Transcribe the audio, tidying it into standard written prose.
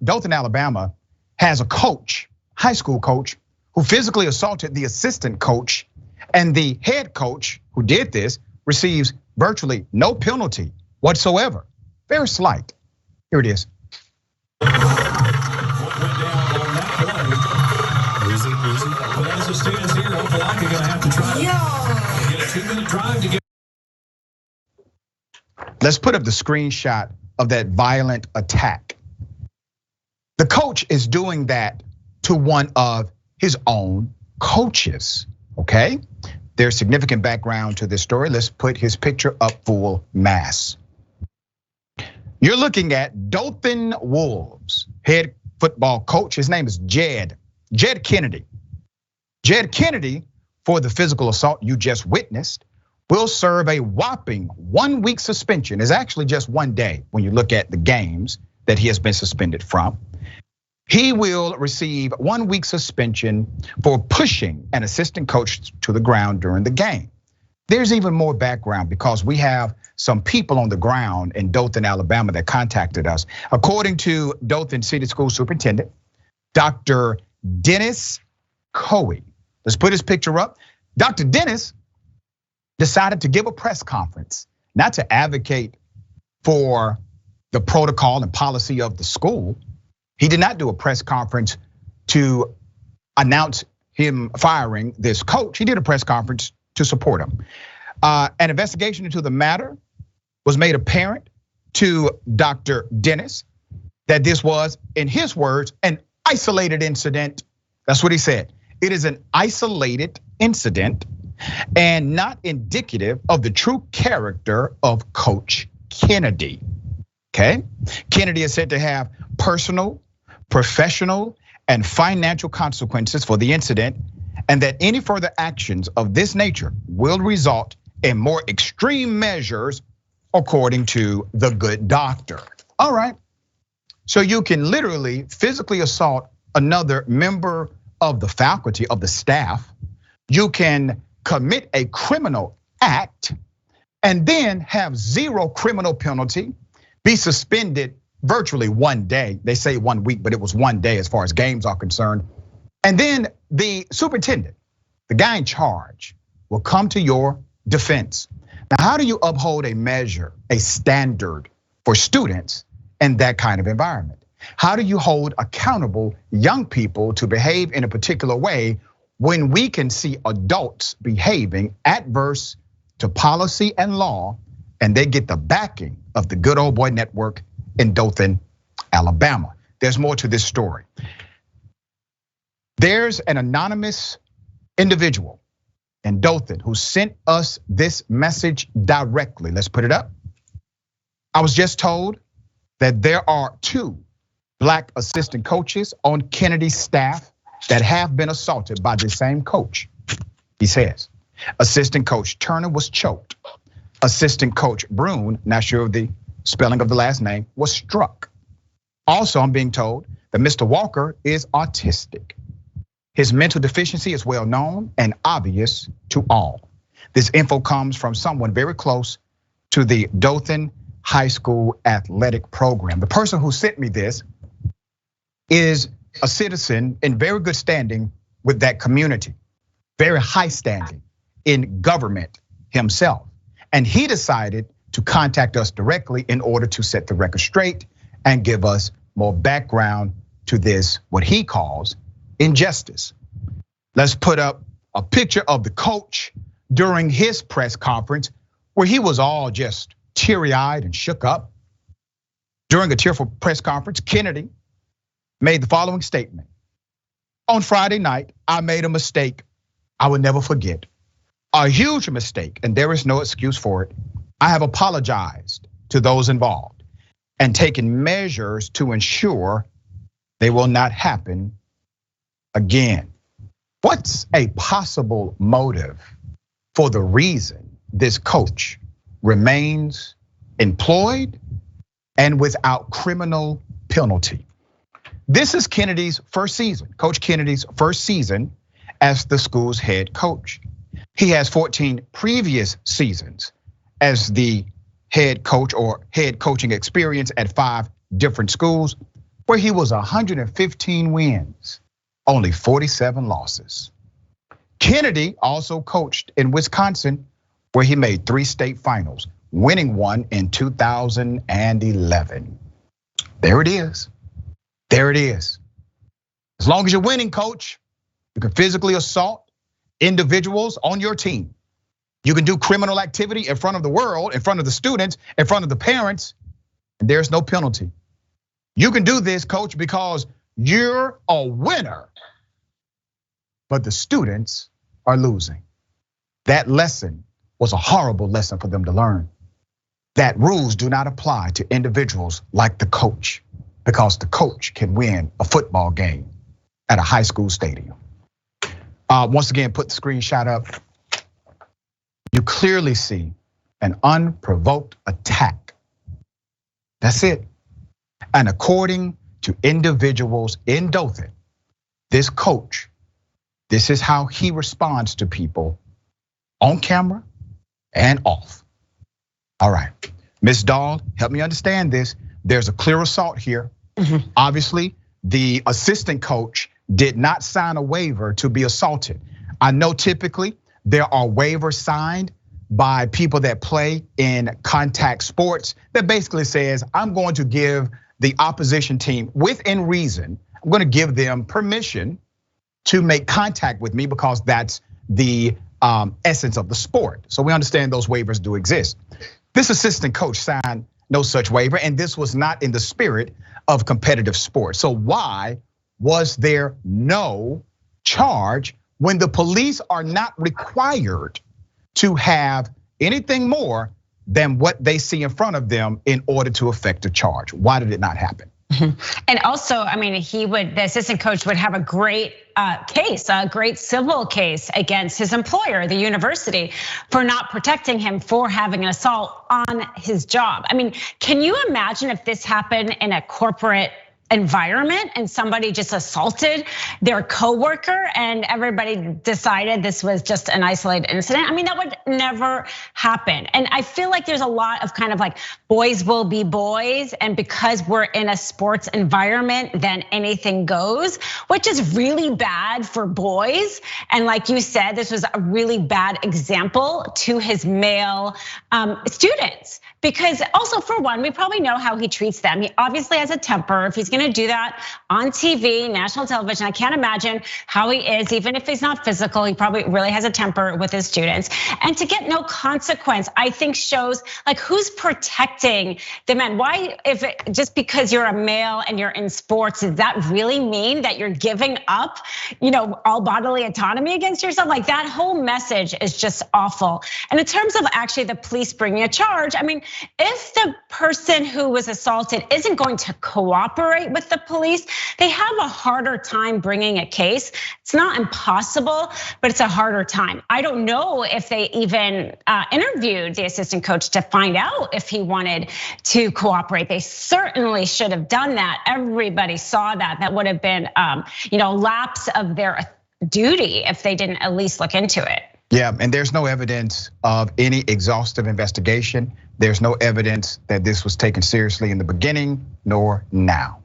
Dothan, Alabama has a coach, high school coach, who physically assaulted the assistant coach, and the head coach who did this receives virtually no penalty whatsoever. Very slight. Here it is. Let's put up the screenshot of that violent attack. The coach is doing that to one of his own coaches, okay? There's significant background to this story. Let's put his picture up full mass. You're looking at Dothan Wolves head football coach. His name is Jed Kennedy. Jed Kennedy, for the physical assault you just witnessed, will serve a whopping 1 week suspension. It's actually just 1 day when you look at the games that he has been suspended from. He will receive 1 week suspension for pushing an assistant coach to the ground during the game. There's even more background because we have some people on the ground in Dothan, Alabama that contacted us. According to Dothan City School Superintendent, Dr. Dennis Coey. Let's put his picture up. Dr. Dennis decided to give a press conference, not to advocate for the protocol and policy of the school. He did not do a press conference to announce him firing this coach. He did a press conference to support him. An investigation into the matter was made apparent to Dr. Dennis that this was, in his words, an isolated incident. That's what he said. It is an isolated incident and not indicative of the true character of Coach Kennedy, okay? Kennedy is said to have personal, professional, and financial consequences for the incident, and that any further actions of this nature will result in more extreme measures, according to the good doctor. All right, so you can literally physically assault another member of the faculty, of the staff. You can commit a criminal act and then have zero criminal penalty, be suspended virtually 1 day. They say 1 week, but it was 1 day as far as games are concerned. And then the superintendent, the guy in charge, will come to your defense. Now, how do you uphold a measure, a standard for students in that kind of environment? How do you hold accountable young people to behave in a particular way when we can see adults behaving adverse to policy and law, and they get the backing of the good old boy network in Dothan, Alabama? There's more to this story. There's an anonymous individual in Dothan who sent us this message directly. Let's put it up. I was just told that there are 2 Black assistant coaches on Kennedy's staff that have been assaulted by the same coach. He says, assistant coach Turner was choked. Assistant coach Brune, not sure of the spelling of the last name, was struck. Also, I'm being told that Mr. Walker is autistic. His mental deficiency is well known and obvious to all. This info comes from someone very close to the Dothan High School athletic program. The person who sent me this is a citizen in very good standing with that community, very high standing in government himself. And he decided to contact us directly in order to set the record straight and give us more background to this, what he calls injustice. Let's put up a picture of the coach during his press conference where he was all just teary-eyed and shook up. During a tearful press conference, Kennedy made the following statement. On Friday night, I made a mistake I will never forget. A huge mistake, and there is no excuse for it. I have apologized to those involved and taken measures to ensure they will not happen again. What's a possible motive for the reason this coach remains employed and without criminal penalty? This is Kennedy's first season, Coach Kennedy's first season as the school's head coach. He has 14 previous seasons as the head coach or head coaching experience at 5 different schools. where he was 115 wins, only 47 losses. Kennedy also coached in Wisconsin, where he made 3 state finals, winning one in 2011. There it is. There it is. As long as you're winning, coach, you can physically assault individuals on your team. You can do criminal activity in front of the world, in front of the students, in front of the parents, and there's no penalty. You can do this, coach, because you're a winner, but the students are losing. That lesson was a horrible lesson for them to learn. That rules do not apply to individuals like the coach, because the coach can win a football game at a high school stadium. Once again, put the screenshot up. You clearly see an unprovoked attack. That's it. And according to individuals in Dothan, this coach, this is how he responds to people on camera and off. All right, Ms. Dahl, help me understand this. There's a clear assault here. Obviously, the assistant coach did not sign a waiver to be assaulted. I know typically there are waivers signed by people that play in contact sports that basically says, I'm going to give the opposition team, within reason, I'm going to give them permission to make contact with me because that's the essence of the sport. So we understand those waivers do exist. This assistant coach signed no such waiver, and this was not in the spirit of competitive sports. So why was there no charge when the police are not required to have anything more than what they see in front of them in order to effect a charge? Why did it not happen? And also, I mean, the assistant coach would have a great case, a great civil case against his employer, the university, for not protecting him for having an assault on his job. I mean, can you imagine if this happened in a corporate environment and somebody just assaulted their coworker and everybody decided this was just an isolated incident? I mean, that would never happen. And I feel like there's a lot of kind of like boys will be boys, and because we're in a sports environment, then anything goes, which is really bad for boys. And like you said, this was a really bad example to his male students. Because also, for one, we probably know how he treats them. He obviously has a temper. If he's gonna do that on TV, national television, I can't imagine how he is, even if he's not physical, he probably really has a temper with his students. And to get no consequence, I think shows like who's protecting the men. Why, just because you're a male and you're in sports, does that really mean that you're giving up, all bodily autonomy against yourself? Like that whole message is just awful. And in terms of actually the police bringing a charge, I mean, if the person who was assaulted isn't going to cooperate with the police, they have a harder time bringing a case. It's not impossible, but it's a harder time. I don't know if they even interviewed the assistant coach to find out if he wanted to cooperate. They certainly should have done that. Everybody saw that. That would have been, lapse of their duty if they didn't at least look into it. Yeah, and there's no evidence of any exhaustive investigation. There's no evidence that this was taken seriously in the beginning, nor now.